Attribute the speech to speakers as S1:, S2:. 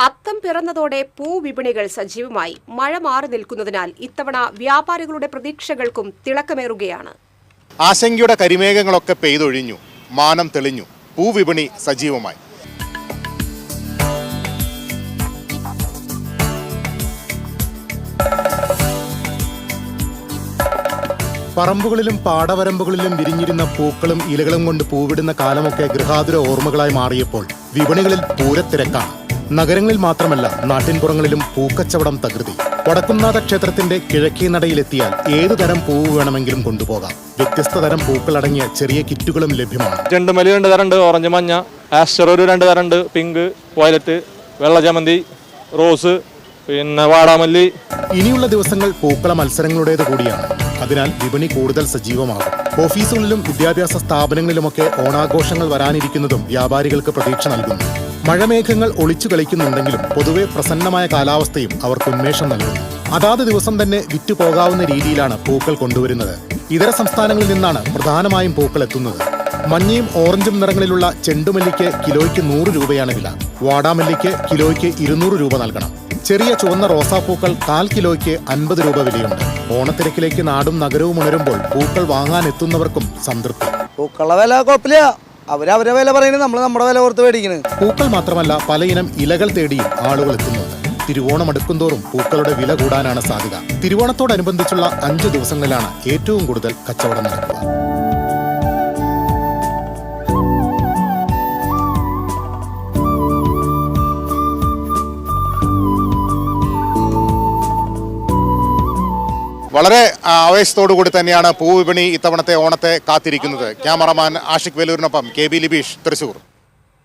S1: അത്തം പിറന്നതോടെ പൂവിപണികൾ സജീവമായി. മഴ മാറി നിൽക്കുന്നതിനാൽ ഇത്തവണ വ്യാപാരികളുടെ പ്രതീക്ഷകൾക്കും തിളക്കമേറുകയാണ്.
S2: ആശങ്കയുടെ കരിമേഘങ്ങളൊക്കെ പെയ്തൊഴിഞ്ഞു, മാനം തെളിഞ്ഞു, പൂവിപണി സജീവമായി. പറമ്പുകളിലും പാടവരമ്പുകളിലും വിരിഞ്ഞിരുന്ന പൂക്കളും ഇലകളും കൊണ്ട് പൂവിടുന്ന കാലമൊക്കെ ഗൃഹാതുര ഓർമ്മകളായി മാറിയപ്പോൾ വിപണികളിൽ പൂരത്തിരക്കാണ്. നഗരങ്ങളിൽ മാത്രമല്ല നാട്ടിൻപുറങ്ങളിലും പൂക്കച്ചവടം തകൃതി. വടക്കുംനാഥ ക്ഷേത്രത്തിന്റെ കിഴക്കേ നടയിലെത്തിയാൽ ഏതു തരം പൂവ് വേണമെങ്കിലും കൊണ്ടുപോകാം. വ്യത്യസ്ത തരം പൂക്കൾ അടങ്ങിയ ചെറിയ കിറ്റുകളും ലഭ്യമാണ്.
S3: ചെണ്ടുമല്ലി 2 തരമുണ്ട്, ഓറഞ്ച്, മഞ്ഞ, ആസ്റ്റർ ഒരു 2 തരമുണ്ട്, പിങ്ക്, വയലറ്റ്, വെള്ളജമന്തി, റോസ്, പിന്നെ വാടാമല്ലി.
S2: ഇനിയുള്ള ദിവസങ്ങൾ പൂക്കള മത്സരങ്ങളുടേത് കൂടിയാണ്. അതിനാൽ വിപണി കൂടുതൽ സജീവമാകും. ഓഫീസുകളിലും വിദ്യാഭ്യാസ സ്ഥാപനങ്ങളിലുമൊക്കെ ഓണാഘോഷങ്ങൾ വരാനിരിക്കുന്നതും വ്യാപാരികൾക്ക് പ്രതീക്ഷ നൽകുന്നു. മഴമേഘങ്ങൾ ഒളിച്ചു കളിക്കുന്നുണ്ടെങ്കിലും പൊതുവെ പ്രസന്നമായ കാലാവസ്ഥയും അവർക്ക് ഉന്മേഷം നൽകുന്നു. അതാത് ദിവസം തന്നെ വിറ്റുപോകാവുന്ന രീതിയിലാണ് പൂക്കൾ കൊണ്ടുവരുന്നത്. ഇതര സംസ്ഥാനങ്ങളിൽ നിന്നാണ് പ്രധാനമായും പൂക്കൾ എത്തുന്നത്. മഞ്ഞയും ഓറഞ്ചും നിറങ്ങളിലുള്ള ചെണ്ടുമല്ലിക്ക് കിലോയ്ക്ക് 100 രൂപയാണ് വില. വാടാമല്ലിക്ക് കിലോയ്ക്ക് 200 രൂപ നൽകണം. ചെറിയ ചുവന്ന റോസാപ്പൂക്കൾ 1/4 കിലോയ്ക്ക് 50 രൂപ വിലയുണ്ട്. ഓണത്തിരക്കിലേക്ക് നാടും നഗരവും ഉണരുമ്പോൾ പൂക്കൾ വാങ്ങാൻ എത്തുന്നവർക്കും സംതൃപ്തി.
S4: പൂക്കളുടെ വില കുഴപ്പമില്ല, അവരവരെ വില പറയുന്നത്, നമ്മൾ നമ്മുടെ വില ഓർത്ത് മേടിക്കുന്നത്.
S2: പൂക്കൾ മാത്രമല്ല പലയിനം ഇലകൾ തേടിയും ആളുകൾ എത്തുന്നുണ്ട്. തിരുവോണം അടുക്കുംതോറും പൂക്കളുടെ വില കൂടാനാണ് സാധ്യത. തിരുവോണത്തോടനുബന്ധിച്ചുള്ള 5 ദിവസങ്ങളിലാണ് ഏറ്റവും കൂടുതൽ കച്ചവടം നടക്കുക. വളരെ ആവേശത്തോടു കൂടി തന്നെയാണ് പൂവിപണി ഇത്തവണത്തെ ഓണത്തെ കാത്തിരിക്കുന്നത്. ക്യാമറമാൻ ആഷിഖ് വേലൂരിനൊപ്പം KB ലിബീഷ്, തൃശൂർ.